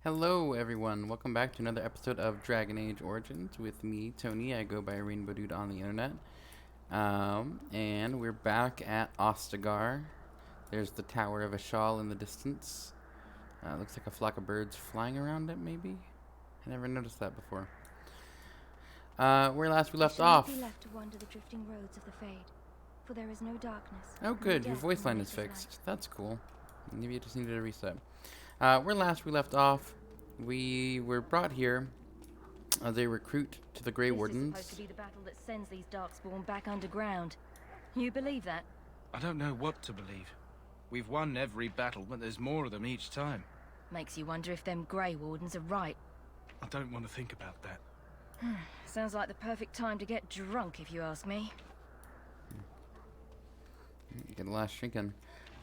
Hello, everyone. Welcome back to another episode of Dragon Age Origins with me, Tony. I go by Rainbow Dude on the internet. And we're back at Ostagar. There's the Tower of Ashal in the distance. Looks like a flock of birds flying around it, maybe? I never noticed that before. Where last we left off. Be left to wander the drifting roads of the Fade, for there is no darkness. Oh, good. Your voice line is fixed. That's cool. Maybe you just needed a reset. Where last we left off, we were brought here as a recruit to the Grey Wardens. This is supposed to be the battle that sends these Darkspawn back underground. You believe that? I don't know what to believe. We've won every battle, but there's more of them each time. Makes you wonder if them Grey Wardens are right. I don't want to think about that. Sounds like the perfect time to get drunk, if you ask me. Get the last drink in.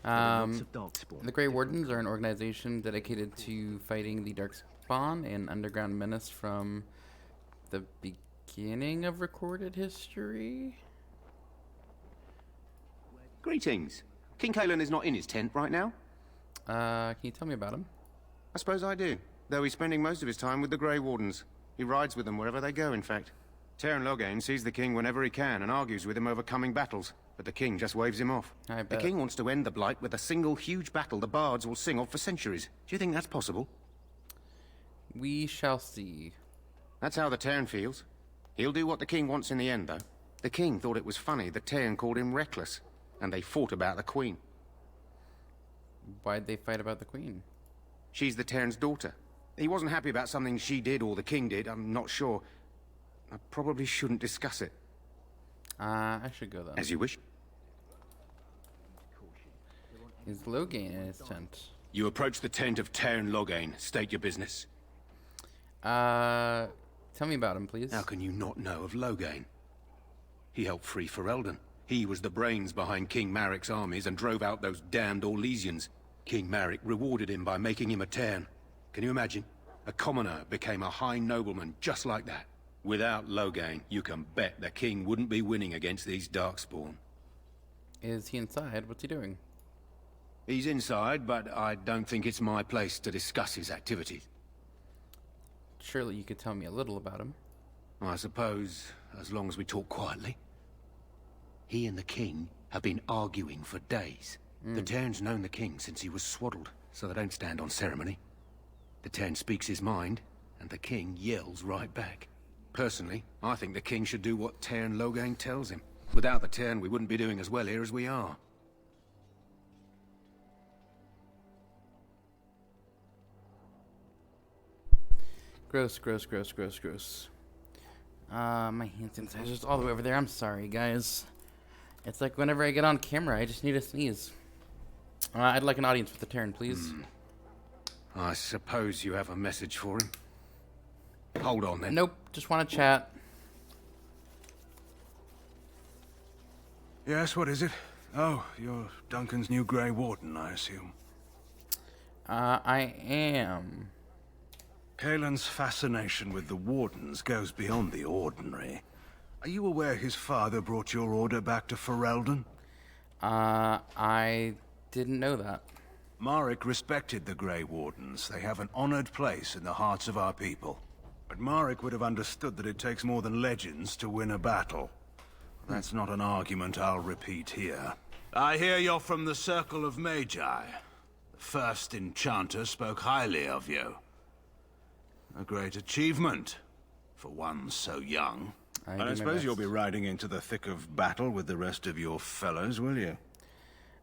The Grey Wardens are an organization dedicated to fighting the Darkspawn, an underground menace from the beginning of recorded history. Greetings. King Cailan is not in his tent right now? Can you tell me about him? I suppose I do, though he's spending most of his time with the Grey Wardens. He rides with them wherever they go, in fact. Teyrn Loghain sees the king whenever he can and argues with him over coming battles, but the king just waves him off. I The bet. king wants to end the Blight with a single huge battle the bards will sing of for centuries. Do you think that's possible? We shall see. That's how the Teyrn feels. He'll do what the king wants in the end, though. The king thought it was funny that Teyrn called him reckless, and they fought about the queen. Why'd they fight about the queen? She's the Teyrn's daughter. He wasn't happy about something she did or the king did, I'm not sure. I probably shouldn't discuss it. I should go, though. As you wish. Is Loghain in his tent? You approach the tent of Teyrn Loghain. State your business. Tell me about him, please. How can you not know of Loghain? He helped free Ferelden. He was the brains behind King Maric's armies and drove out those damned Orlesians. King Maric rewarded him by making him a Teyrn. Can you imagine? A commoner became a high nobleman just like that. Without Loghain, you can bet the king wouldn't be winning against these Darkspawn. Is he inside? What's he doing? He's inside, but I don't think it's my place to discuss his activities. Surely you could tell me a little about him. I suppose, as long as we talk quietly. He and the king have been arguing for days. The Teyrn's known the king since he was swaddled, so they don't stand on ceremony. The Teyrn speaks his mind, and the king yells right back. Personally, I think the king should do what Teyrn Loghain tells him. Without the Teyrn, we wouldn't be doing as well here as we are. Gross, gross, gross, gross, gross. My hand sanitizer's all the way over there. I'm sorry, guys. It's like whenever I get on camera, I just need to sneeze. I'd like an audience with the Teyrn, please. I suppose you have a message for him. Hold on, then. Nope, just want to chat. Yes, what is it? Oh, you're Duncan's new Grey Warden, I assume. I am. Cailan's fascination with the Wardens goes beyond the ordinary. Are you aware his father brought your order back to Ferelden? I didn't know that. Maric respected the Grey Wardens. They have an honored place in the hearts of our people. But Maric would have understood that it takes more than legends to win a battle. That's not an argument I'll repeat here. I hear you're from the Circle of Magi. The first enchanter spoke highly of you. A great achievement, for one so young. I And do I my suppose you'll be best. riding into the thick of battle with the rest of your fellows, will you?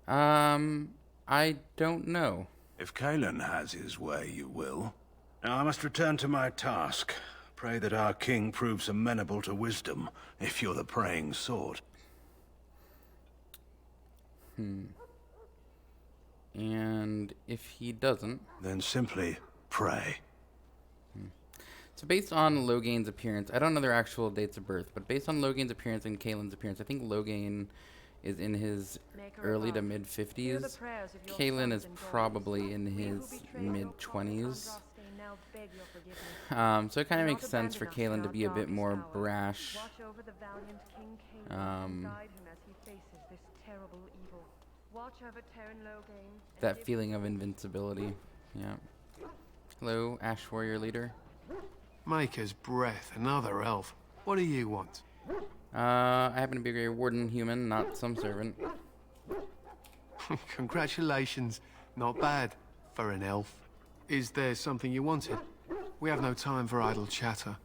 I don't know. If Cailan has his way, you will. Now I must return to my task. Pray that our king proves amenable to wisdom, if you're the praying sort. And if he doesn't... Then simply pray. So based on Loghain's appearance, I don't know their actual dates of birth, but based on Loghain's appearance and Cailan's appearance, I think Loghain is in his early to mid 50s. Cailan is probably in his mid 20s. So it kind of makes sense for Cailan to be a bit more brash. That feeling of invincibility. Yeah. Hello, Ash Warrior leader. Maker's breath, another elf. What do you want? I happen to be a Grey Warden human, not some servant. Congratulations. Not bad for an elf. Is there something you wanted? We have no time for idle chatter.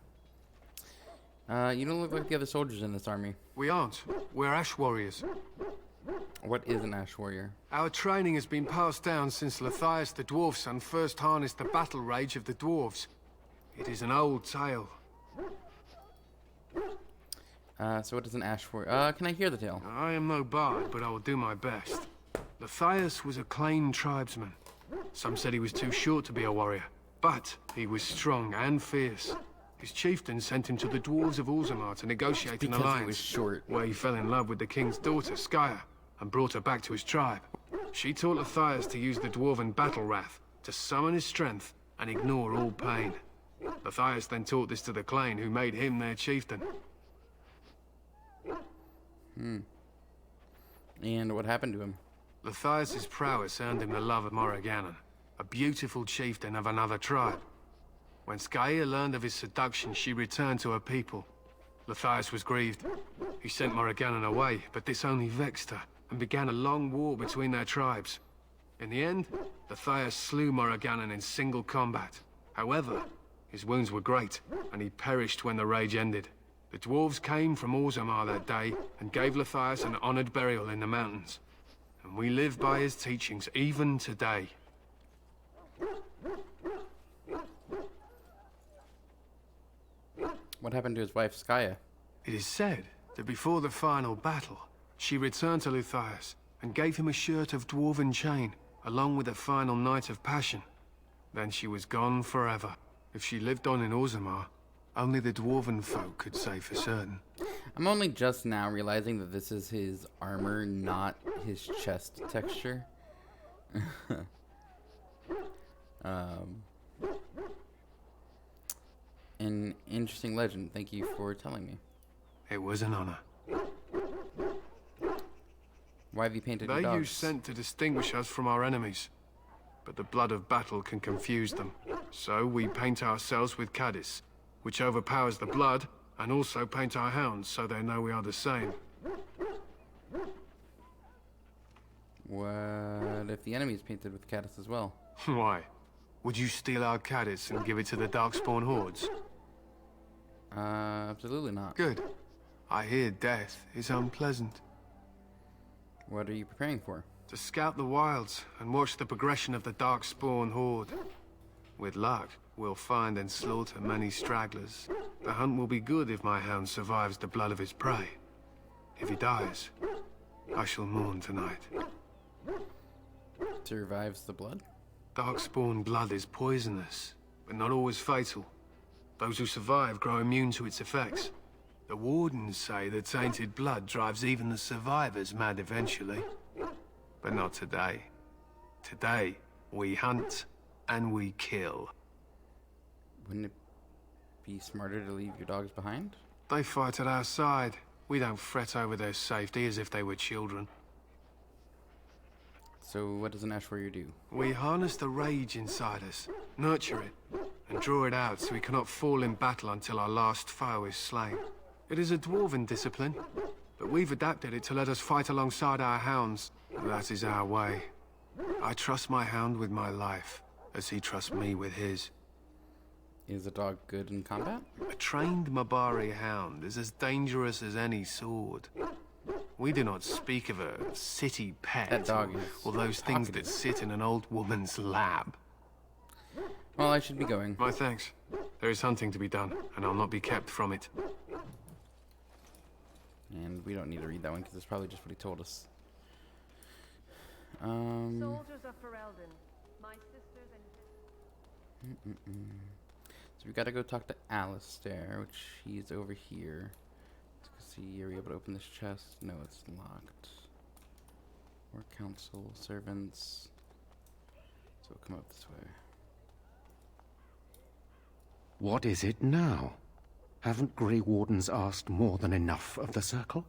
You don't look like the other soldiers in this army. We aren't. We're Ash Warriors. What is an Ash Warrior? Our training has been passed down since Lathias the Dwarf Son first harnessed the battle rage of the dwarves. It is an old tale. So what is an Ash Warrior? Can I hear the tale? I am no bard, but I will do my best. Lathias was a claimed tribesman. Some said he was too short to be a warrior, but he was strong and fierce. His chieftain sent him to the dwarves of Orzammar to negotiate an Because alliance, he was short. where he fell in love with the king's daughter, Skya, and brought her back to his tribe. She taught Lathias to use the dwarven battle wrath to summon his strength and ignore all pain. Lathias then taught this to the Clane, who made him their chieftain. And what happened to him? Lathias' prowess earned him the love of Morrigannon, a beautiful chieftain of another tribe. When Skya learned of his seduction, she returned to her people. Lathias was grieved. He sent Morrigannon away, but this only vexed her, and began a long war between their tribes. In the end, Lathias slew Morrigannon in single combat. However, his wounds were great, and he perished when the rage ended. The dwarves came from Orzammar that day, and gave Lathias an honored burial in the mountains. And we live by his teachings even today. What happened to his wife, Skya? It is said that before the final battle, she returned to Lathias and gave him a shirt of dwarven chain, along with a final night of passion. Then she was gone forever. If she lived on in Orzammar, only the dwarven folk could say for certain. I'm only just now realizing that this is his armor, not his chest texture. An interesting legend. Thank you for telling me. It was an honor. Why have you painted your They dogs? use scent to distinguish us from our enemies, but the blood of battle can confuse them. So we paint ourselves with Caddis, which overpowers the blood, and also paint our hounds so they know we are the same. What if the enemy's painted with caddis as well? Why? Would you steal our Caddis and give it to the Darkspawn hordes? Absolutely not. Good. I hear death is unpleasant. What are you preparing for? To scout the wilds and watch the progression of the Darkspawn horde. With luck, we'll find and slaughter many stragglers. The hunt will be good if my hound survives the blood of his prey. If he dies, I shall mourn tonight. Survives the blood? Darkspawn blood is poisonous, but not always fatal. Those who survive grow immune to its effects. The wardens say the tainted blood drives even the survivors mad eventually. But not today. Today, we hunt and we kill. Wouldn't it be smarter to leave your dogs behind? They fight at our side. We don't fret over their safety as if they were children. So what does an Ash Warrior do? We harness the rage inside us, nurture it, and draw it out so we cannot fall in battle until our last foe is slain. It is a dwarven discipline, but we've adapted it to let us fight alongside our hounds. That is our way. I trust my hound with my life, as he trusts me with his. Is a dog good in combat? A trained Mabari hound is as dangerous as any sword. We do not speak of a city pet, That dog or is those things talkative. that sit in an old woman's lap. Well, I should be going. My thanks. There is hunting to be done, and I'll not be kept from it. And we don't need to read that one because it's probably just what he told us. Soldiers of Ferelden, my sisters and... So we gotta go talk to Alistair, which he's over here. Let's see, are we able to open this chest? No, it's locked. Or council, servants. So we'll come up this way. What is it now? Haven't Grey Wardens asked more than enough of the Circle?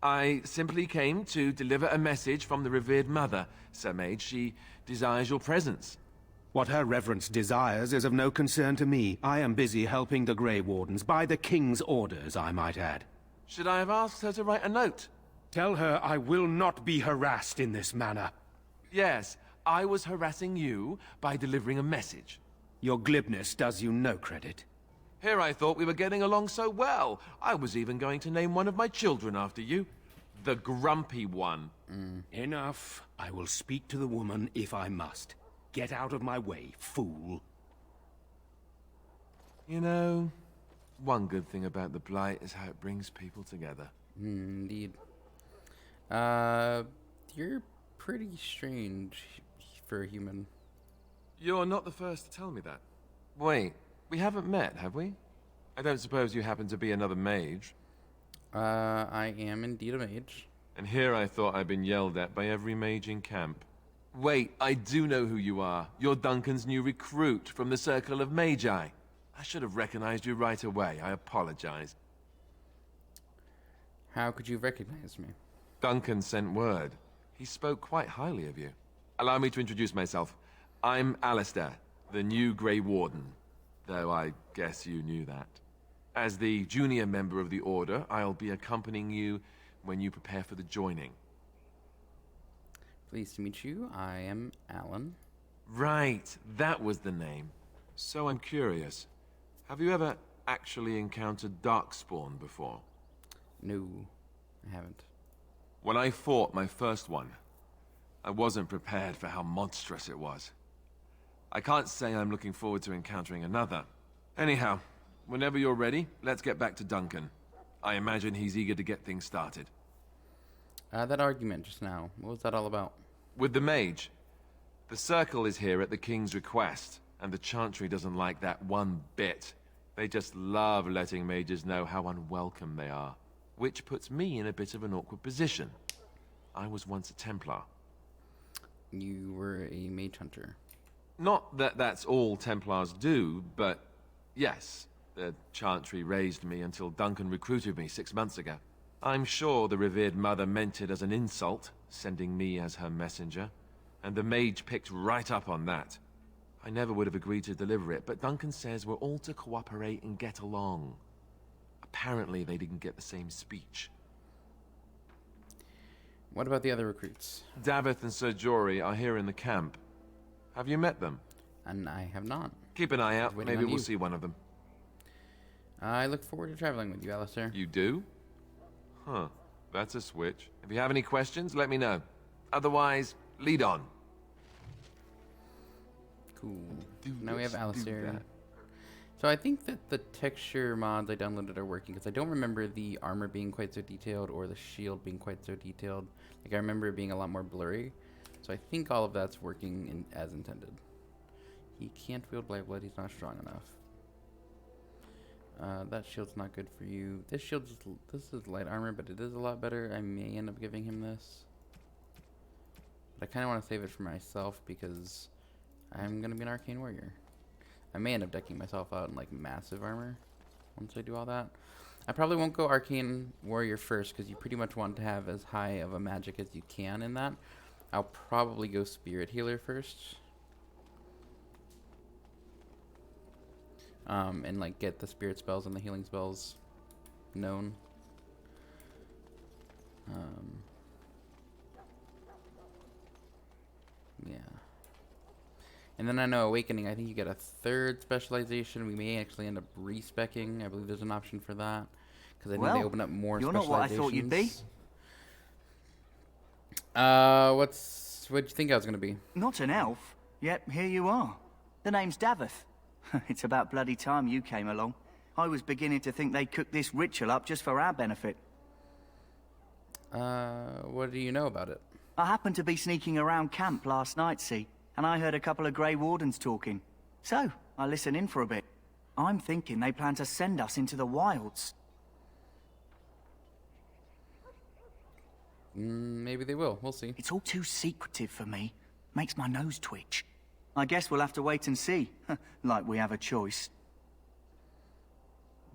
I simply came to deliver a message from the revered mother, Sir Mage. She desires your presence. What her reverence desires is of no concern to me. I am busy helping the Grey Wardens, by the King's orders, I might add. Should I have asked her to write a note? Tell her I will not be harassed in this manner. Yes, I was harassing you by delivering a message. Your glibness does you no credit. Here I thought we were getting along so well. I was even going to name one of my children after you. The Grumpy One. Enough. I will speak to the woman if I must. Get out of my way, fool. You know, one good thing about the Blight is how it brings people together. Indeed. You're pretty strange for a human. You're not the first to tell me that. Wait, we haven't met, have we? I don't suppose you happen to be another mage. I am indeed a mage. And here I thought I'd been yelled at by every mage in camp. Wait, I do know who you are. You're Duncan's new recruit from the Circle of Magi. I should have recognized you right away. I apologize. How could you recognize me? Duncan sent word. He spoke quite highly of you. Allow me to introduce myself. I'm Alistair, the new Grey Warden. Though I guess you knew that. As the junior member of the Order, I'll be accompanying you when you prepare for the joining. Pleased to meet you. I am Alan. Right, that was the name. So I'm curious. Have you ever actually encountered Darkspawn before? No, I haven't. When I fought my first one, I wasn't prepared for how monstrous it was. I can't say I'm looking forward to encountering another. Anyhow, whenever you're ready, let's get back to Duncan. I imagine he's eager to get things started. That argument just now, what was that all about? With the mage. The Circle is here at the King's request, and the Chantry doesn't like that one bit. They just love letting mages know how unwelcome they are. Which puts me in a bit of an awkward position. I was once a Templar. You were a mage hunter. Not that that's all Templars do, but yes, the Chantry raised me until Duncan recruited me 6 months ago. I'm sure the revered mother meant it as an insult, sending me as her messenger, and the mage picked right up on that. I never would have agreed to deliver it, but Duncan says we're all to cooperate and get along. Apparently they didn't get the same speech. What about the other recruits? Davith and Sir Jory are here in the camp. Have you met them? And I have not. Keep an eye out. Waiting Maybe on we'll you. see one of them. I look forward to traveling with you, Alistair. You do? Huh. That's a switch. If you have any questions, let me know. Otherwise, lead on. Cool. Now we have Alistair. So I think that the texture mods I downloaded are working, because I don't remember the armor being quite so detailed or the shield being quite so detailed. Like, I remember it being a lot more blurry. So I think all of that's working as intended. He can't wield Blightblood, he's not strong enough. That shield's not good for you. This is light armor, but it is a lot better. I may end up giving him this. But I kind of want to save it for myself, because I'm going to be an arcane warrior. I may end up decking myself out in like massive armor once I do all that. I probably won't go arcane warrior first, because you pretty much want to have as high of a magic as you can in that. I'll probably go spirit healer first. And like get the spirit spells and the healing spells known. Yeah. And then I know Awakening, I think you get a third specialization. We may actually end up respecking. I believe there's an option for that. Because I think they open up more you're specializations. not what I thought you'd be. What'd you think I was going to be? Not an elf, yet here you are. The name's Davith. It's about bloody time you came along. I was beginning to think they cooked this ritual up just for our benefit. What do you know about it? I happened to be sneaking around camp last night, see, and I heard a couple of Grey Wardens talking. So, I listened in for a bit. I'm thinking they plan to send us into the wilds. Maybe they will. We'll see. It's all too secretive for me. Makes my nose twitch. I guess we'll have to wait and see. Like we have a choice.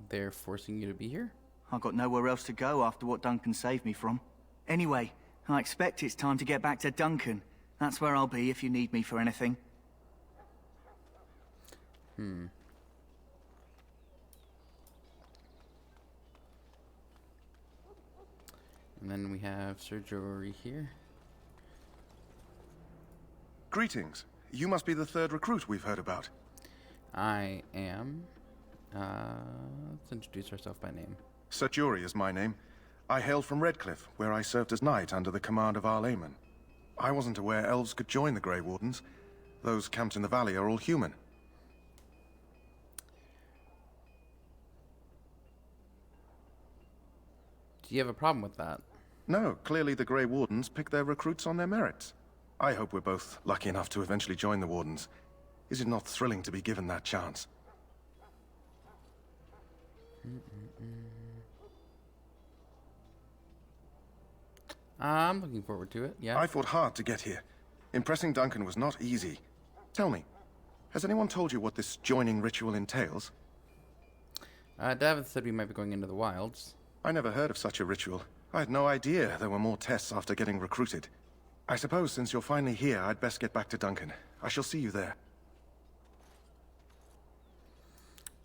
They're forcing you to be here? I've got nowhere else to go after what Duncan saved me from. Anyway, I expect it's time to get back to Duncan. That's where I'll be if you need me for anything. Hmm. And then we have Sir Jory here. Greetings. You must be the third recruit we've heard about. I am. Let's introduce ourselves by name. Sir Jury is my name. I hail from Redcliffe, where I served as knight under the command of Arlaman. I wasn't aware elves could join the Grey Wardens. Those camped in the valley are all human. Do you have a problem with that? No, clearly the Grey Wardens pick their recruits on their merits. I hope we're both lucky enough to eventually join the Wardens. Is it not thrilling to be given that chance? I'm looking forward to it, yeah. I fought hard to get here. Impressing Duncan was not easy. Tell me, has anyone told you what this joining ritual entails? David said we might be going into the wilds. I never heard of such a ritual. I had no idea there were more tests after getting recruited. I suppose since you're finally here, I'd best get back to Duncan. I shall see you there.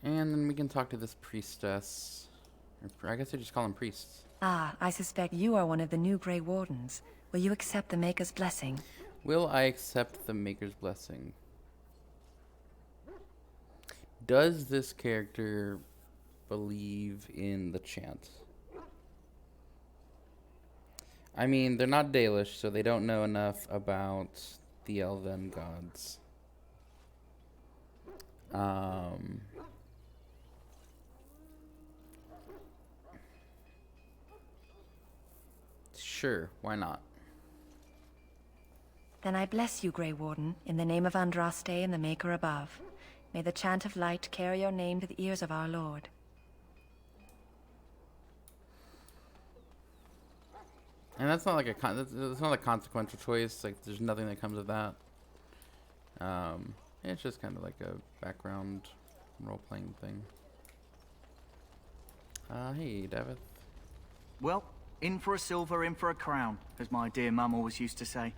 And then we can talk to this priestess. Or I guess they just call them priests. Ah, I suspect you are one of the new Grey Wardens. Will you accept the Maker's blessing? Will I accept the Maker's blessing? Does this character believe in the chant? I mean, they're not Dalish, so they don't know enough about the Elven gods. Sure, why not? Then I bless you, Grey Warden, in the name of Andraste and the Maker above. May the chant of light carry your name to the ears of our Lord. And that's not like that's not a consequential choice. Like, there's nothing that comes of that. It's just kind of like a background role-playing thing. Hey, David. Well, in for a silver, in for a crown, as my dear mum always used to say.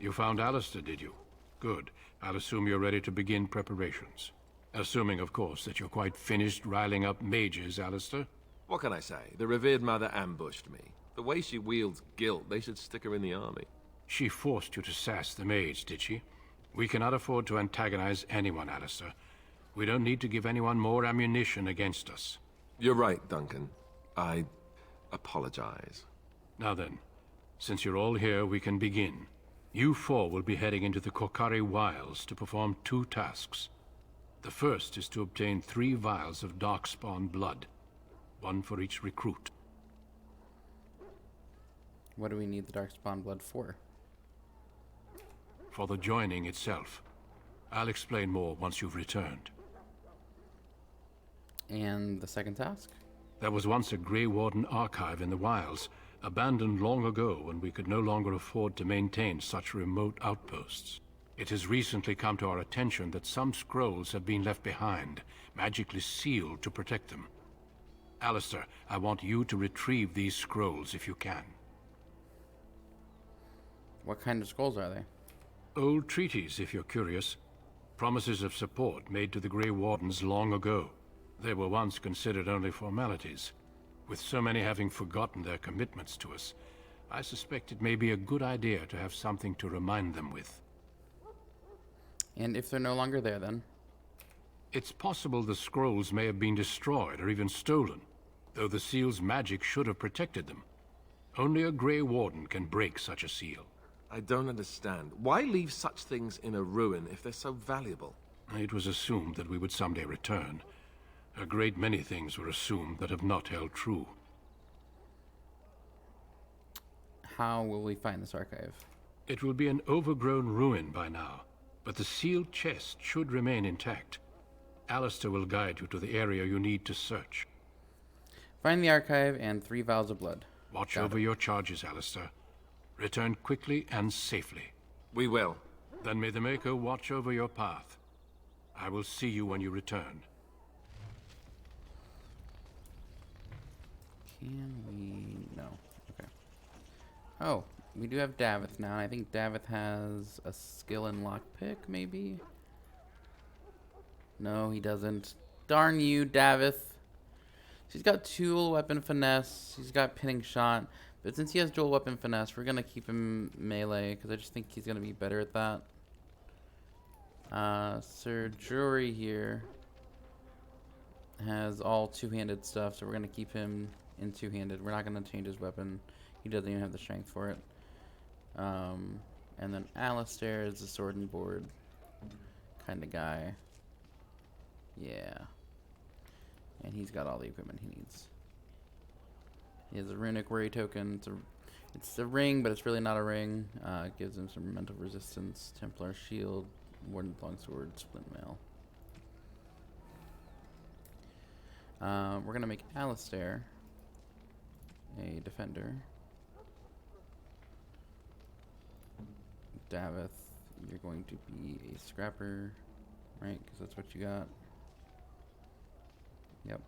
You found Alistair, did you? Good. I'll assume you're ready to begin preparations. Assuming, of course, that you're quite finished riling up mages, Alistair. What can I say? The revered mother ambushed me. The way she wields guilt, they should stick her in the army. She forced you to sass the mage, did she? We cannot afford to antagonize anyone, Alistair. We don't need to give anyone more ammunition against us. You're right, Duncan. I apologize. Now then, since you're all here, we can begin. You four will be heading into the Korcari Wilds to perform 2 tasks. The first is to obtain 3 vials of Darkspawn blood. 1 for each recruit. What do we need the Darkspawn blood for? For the joining itself. I'll explain more once you've returned. And the second task? There was once a Grey Warden archive in the wilds, abandoned long ago when we could no longer afford to maintain such remote outposts. It has recently come to our attention that some scrolls have been left behind, magically sealed to protect them. Alistair, I want you to retrieve these scrolls if you can. What kind of scrolls are they? Old treaties, if you're curious. Promises of support made to the Grey Wardens long ago. They were once considered only formalities. With so many having forgotten their commitments to us, I suspect it may be a good idea to have something to remind them with. And if they're no longer there, then? It's possible the scrolls may have been destroyed or even stolen, though the seal's magic should have protected them. Only a Grey Warden can break such a seal. I don't understand. Why leave such things in a ruin if they're so valuable? It was assumed that we would someday return. A great many things were assumed that have not held true. How will we find this archive? It will be an overgrown ruin by now, but the sealed chest should remain intact. Alistair will guide you to the area you need to search. Find the archive and 3 vials of blood. Watch over your charges, Alistair. Return quickly and safely. We will. Then may the Maker watch over your path. I will see you when you return. Can we... No. Okay. Oh, we do have Davith now. And I think Davith has a skill in lockpick, maybe? No, he doesn't. Darn you, Davith. She's got dual weapon finesse. He's got pinning shot. But since he has dual weapon finesse, we're going to keep him melee, because I just think he's going to be better at that. Sir Jury here has all two-handed stuff, so we're going to keep him in two-handed. We're not going to change his weapon. He doesn't even have the strength for it. And then Alistair is a sword and board kind of guy. Yeah. And he's got all the equipment he needs. He has a runic worry token. It's a ring, but it's really not a ring. It gives him some mental resistance. Templar shield, Warden's longsword, splint mail. We're gonna make Alistair a defender. Davith, you're going to be a scrapper, right? Because that's what you got. Yep.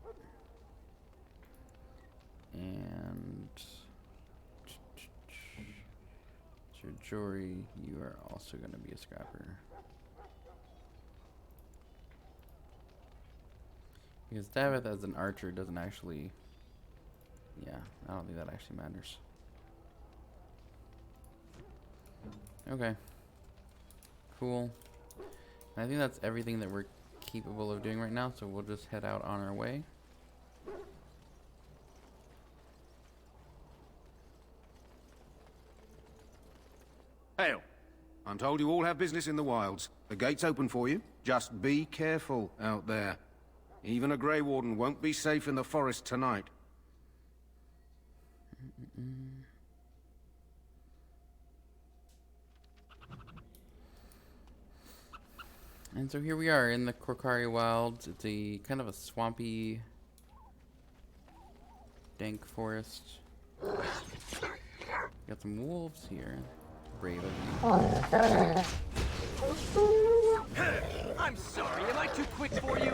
And Sir Jory, you are also going to be a scrapper. Because Davith as an archer doesn't actually... Yeah, I don't think that actually matters. Okay. Cool. And I think that's everything that we're capable of doing right now, so we'll just head out on our way. Hail. I'm told you all have business in the wilds. The gate's open for you. Just be careful out there. Even a Grey Warden won't be safe in the forest tonight. And so here we are in the Korcari Wilds. It's a kind of a swampy, dank forest. Got some wolves here. Brave of you. I'm sorry, am I too quick for you?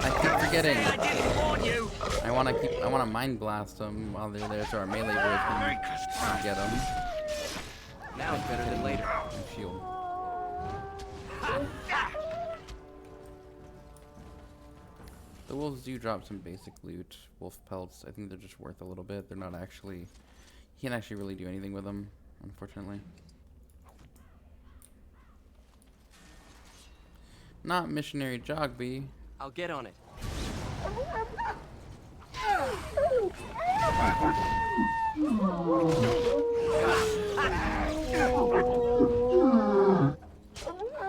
I keep forgetting. I didn't warn you. I wanna mind blast them while they're there, so our melee boys can get them. Now it's better than later. And shield. The wolves do drop some basic loot. Wolf pelts, I think they're just worth a little bit. They're not actually... You can't actually really do anything with them, unfortunately. Not Missionary Jogby. I'll get on it.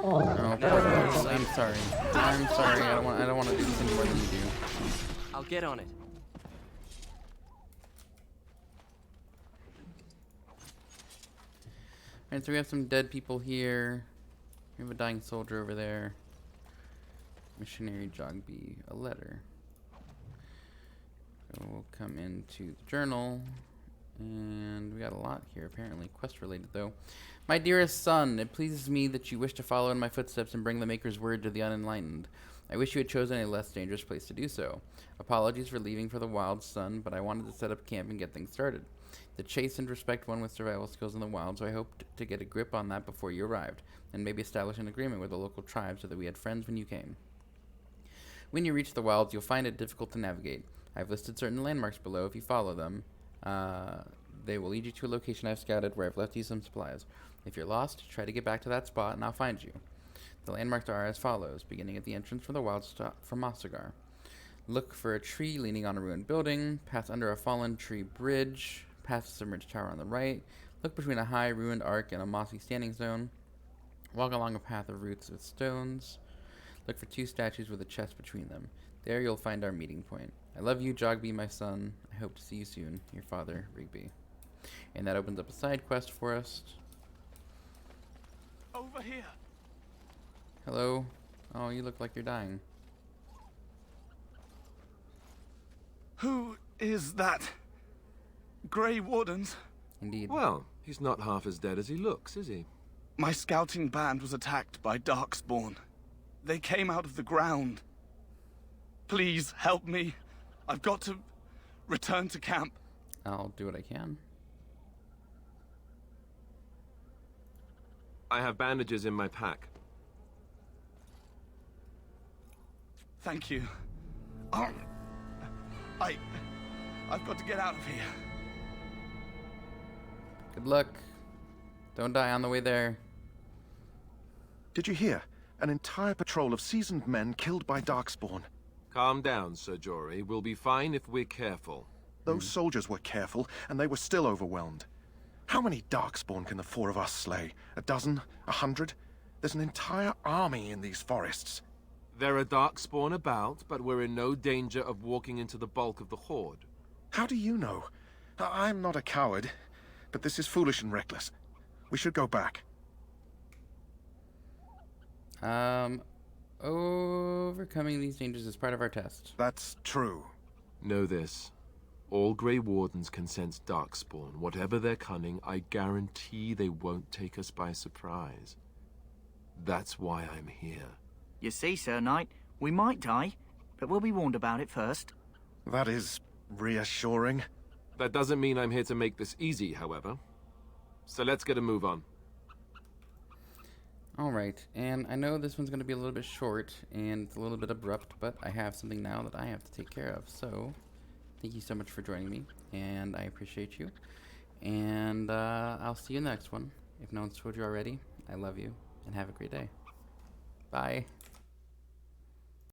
Oh, I'm sorry. I'm sorry. I don't want to do this any more than you do. I'll get on it. Alright, so we have some dead people here. We have a dying soldier over there. Missionary Jogby, a letter. So we'll come into the journal. And we got a lot here, apparently. Quest related, though. My dearest son, it pleases me that you wish to follow in my footsteps and bring the Maker's word to the unenlightened. I wish you had chosen a less dangerous place to do so. Apologies for leaving for the wild, son, but I wanted to set up camp and get things started. The chase and respect one with survival skills in the wild, so I hoped to get a grip on that before you arrived, and maybe establish an agreement with the local tribe so that we had friends when you came. When you reach the wilds, you'll find it difficult to navigate. I've listed certain landmarks below if you follow them. They will lead you to a location I've scouted where I've left you some supplies. If you're lost, try to get back to that spot and I'll find you. The landmarks are as follows, beginning at the entrance from the wild stop from Mostagar. Look for a tree leaning on a ruined building, pass under a fallen tree bridge, past a submerged tower on the right, look between a high ruined arc and a mossy standing stone, walk along a path of roots with stones, look for 2 statues with a chest between them. There you'll find our meeting point. I love you, Jogby, my son. I hope to see you soon. Your father, Rigby. And that opens up a side quest for us. Over here. Hello? Oh, you look like you're dying. Who is that? Grey Wardens? Indeed. Well, he's not half as dead as he looks, is he? My scouting band was attacked by Darkspawn. They came out of the ground. Please, help me. I've got to Return to camp. I'll do what I can. I have bandages in my pack. Thank you. I've got to get out of here. Good luck. Don't die on the way there. Did you hear? An entire patrol of seasoned men killed by Darkspawn. Calm down, Sir Jory. We'll be fine if we're careful. Those soldiers were careful, and they were still overwhelmed. How many Darkspawn can the four of us slay? A dozen? 100? There's an entire army in these forests. There are Darkspawn about, but we're in no danger of walking into the bulk of the Horde. How do you know? I'm not a coward, but this is foolish and reckless. We should go back. Overcoming these dangers is part of our test. That's true. Know this. All Grey Wardens can sense Darkspawn. Whatever their cunning, I guarantee they won't take us by surprise. That's why I'm here. You see, Sir Knight, we might die, but we'll be warned about it first. That is reassuring. That doesn't mean I'm here to make this easy, however. So let's get a move on. Alright, and I know this one's going to be a little bit short, and it's a little bit abrupt, but I have something now that I have to take care of. So, thank you so much for joining me, and I appreciate you. And I'll see you in the next one. If no one's told you already, I love you, and have a great day. Bye.